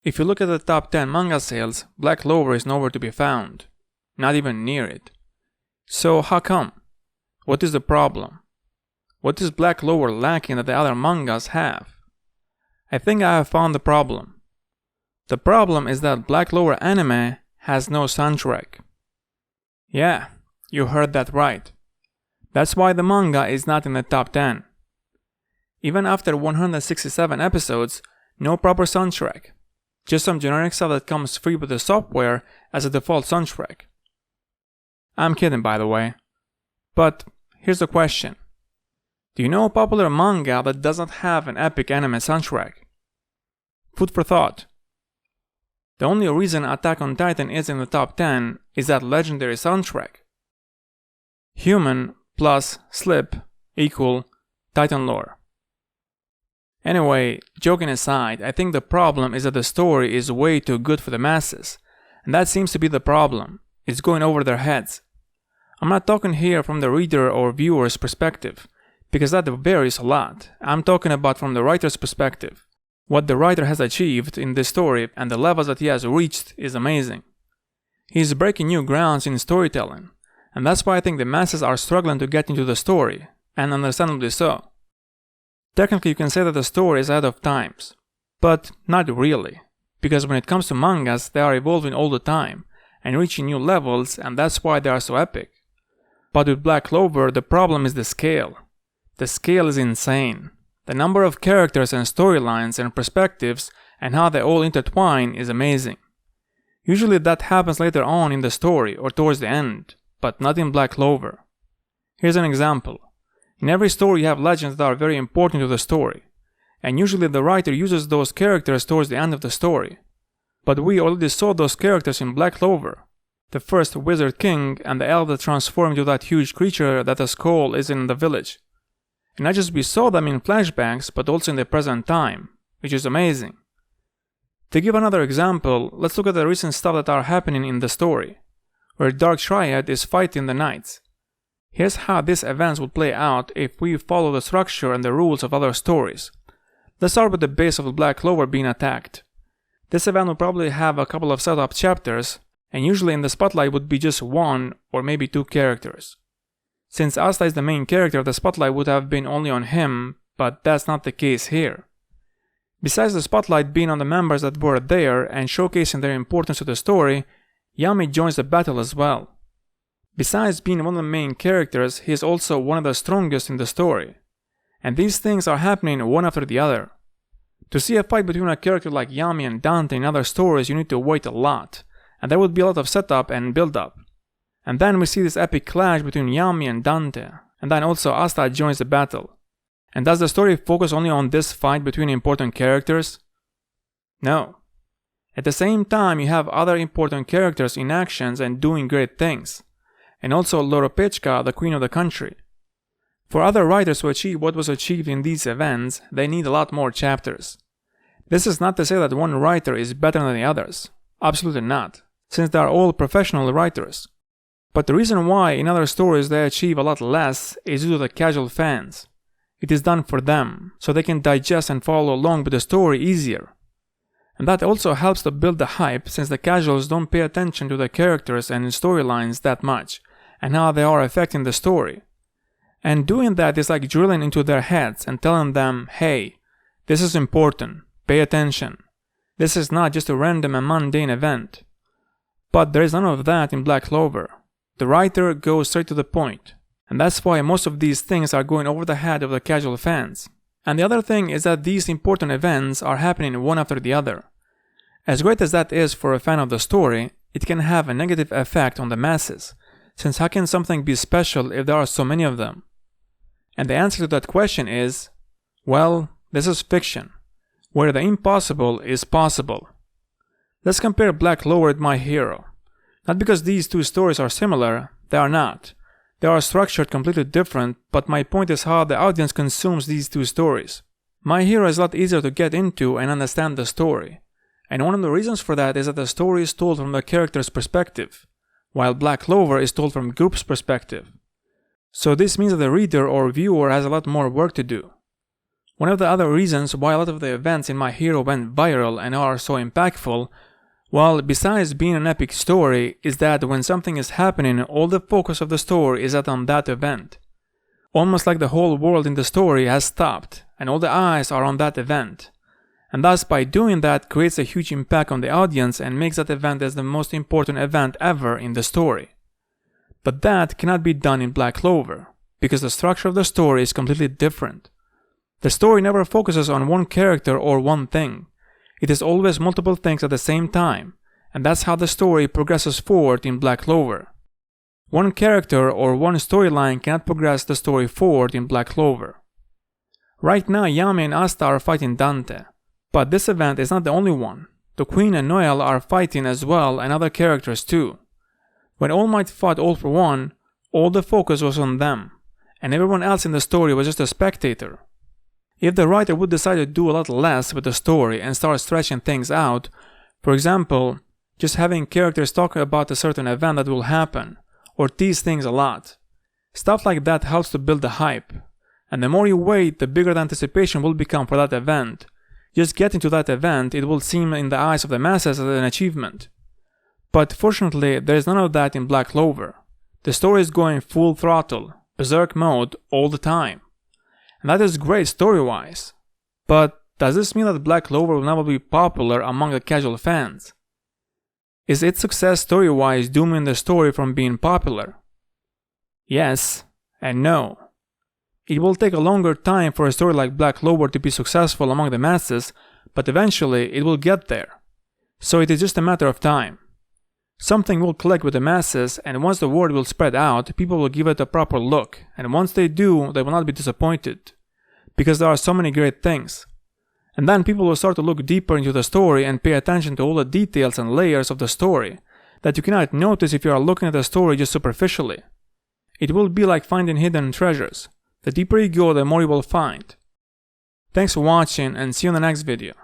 If you look at the top 10 manga sales, Black Clover is nowhere to be found. Not even near it. So how come? What is the problem? What is Black Clover lacking that the other mangas have? I think I have found the problem. The problem is that Black Clover anime has no soundtrack. Yeah, you heard that right. That's why the manga is not in the top 10. Even after 167 episodes, no proper soundtrack. Just some generic stuff that comes free with the software as a default soundtrack. I'm kidding, by the way. But here's the question. Do you know a popular manga that doesn't have an epic anime soundtrack? Food for thought. The only reason Attack on Titan is in the top 10 is that legendary soundtrack. Human plus Slip equal Titan lore. Anyway, joking aside, I think the problem is that the story is way too good for the masses, and that seems to be the problem. It's going over their heads. I'm not talking here from the reader or viewer's perspective, because that varies a lot. I'm talking about from the writer's perspective. What the writer has achieved in this story and the levels that he has reached is amazing. He is breaking new grounds in storytelling, and that's why I think the masses are struggling to get into the story, and understandably so. Technically, you can say that the story is ahead of times, but not really, because when it comes to mangas, they are evolving all the time and reaching new levels, and that's why they are so epic. But with Black Clover, the problem is the scale. The scale is insane. The number of characters and storylines and perspectives and how they all intertwine is amazing. Usually that happens later on in the story or towards the end, but not in Black Clover. Here's an example. In every story you have legends that are very important to the story, and usually the writer uses those characters towards the end of the story. But we already saw those characters in Black Clover. The first Wizard King and the elf that transformed into that huge creature that the skull is in the village. And not just we saw them in flashbacks, but also in the present time, which is amazing. To give another example, let's look at the recent stuff that are happening in the story, where Dark Triad is fighting the knights. Here's how these events would play out if we follow the structure and the rules of other stories. Let's start with the base of the Black Clover being attacked. This event will probably have a couple of setup chapters, and usually in the spotlight would be just one or maybe two characters. Since Asta is the main character, the spotlight would have been only on him, but that's not the case here. Besides the spotlight being on the members that were there and showcasing their importance to the story, Yami joins the battle as well. Besides being one of the main characters, he is also one of the strongest in the story. And these things are happening one after the other. To see a fight between a character like Yami and Dante in other stories, you need to wait a lot, and there would be a lot of setup and build-up. And then we see this epic clash between Yami and Dante, and then also Asta joins the battle. And does the story focus only on this fight between important characters? No. At the same time, you have other important characters in actions and doing great things. And also Loropechka, the queen of the country. For other writers to achieve what was achieved in these events, they need a lot more chapters. This is not to say that one writer is better than the others. Absolutely not, since they are all professional writers. But the reason why in other stories they achieve a lot less is due to the casual fans. It is done for them, so they can digest and follow along with the story easier. And that also helps to build the hype, since the casuals don't pay attention to the characters and storylines that much, and how they are affecting the story. And doing that is like drilling into their heads and telling them, hey, this is important, pay attention. This is not just a random and mundane event. But there is none of that in Black Clover. The writer goes straight to the point, and that's why most of these things are going over the head of the casual fans. And the other thing is that these important events are happening one after the other. As great as that is for a fan of the story, it can have a negative effect on the masses, since how can something be special if there are so many of them? And the answer to that question is, well, this is fiction, where the impossible is possible. Let's compare Black Clover with My Hero. Not because these two stories are similar, they are not. They are structured completely different, but my point is how the audience consumes these two stories. My Hero is a lot easier to get into and understand the story. And one of the reasons for that is that the story is told from the character's perspective, while Black Clover is told from group's perspective. So this means that the reader or viewer has a lot more work to do. One of the other reasons why a lot of the events in My Hero went viral and are so impactful, well, besides being an epic story, is that when something is happening, all the focus of the story is on that event. Almost like the whole world in the story has stopped, and all the eyes are on that event. And thus, by doing that, creates a huge impact on the audience and makes that event as the most important event ever in the story. But that cannot be done in Black Clover, because the structure of the story is completely different. The story never focuses on one character or one thing. It is always multiple things at the same time, and that's how the story progresses forward in Black Clover. One character or one storyline cannot progress the story forward in Black Clover. Right now, Yami and Asta are fighting Dante, but this event is not the only one. The Queen and Noelle are fighting as well, and other characters too. When All Might fought All for One, all the focus was on them, and everyone else in the story was just a spectator. If the writer would decide to do a lot less with the story and start stretching things out, for example, just having characters talk about a certain event that will happen, or tease things a lot. Stuff like that helps to build the hype, and the more you wait, the bigger the anticipation will become for that event. Just getting to that event, it will seem in the eyes of the masses as an achievement. But fortunately, there is none of that in Black Clover. The story is going full throttle, berserk mode, all the time. And that is great story-wise. But does this mean that Black Clover will never be popular among the casual fans? Is its success story-wise dooming the story from being popular? Yes and no. It will take a longer time for a story like Black Clover to be successful among the masses, but eventually it will get there. So it is just a matter of time. Something will click with the masses, and once the word will spread out, people will give it a proper look, and once they do, they will not be disappointed, because there are so many great things. And then people will start to look deeper into the story and pay attention to all the details and layers of the story that you cannot notice if you are looking at the story just superficially. It will be like finding hidden treasures. The deeper you go, the more you will find. Thanks for watching, and see you in the next video.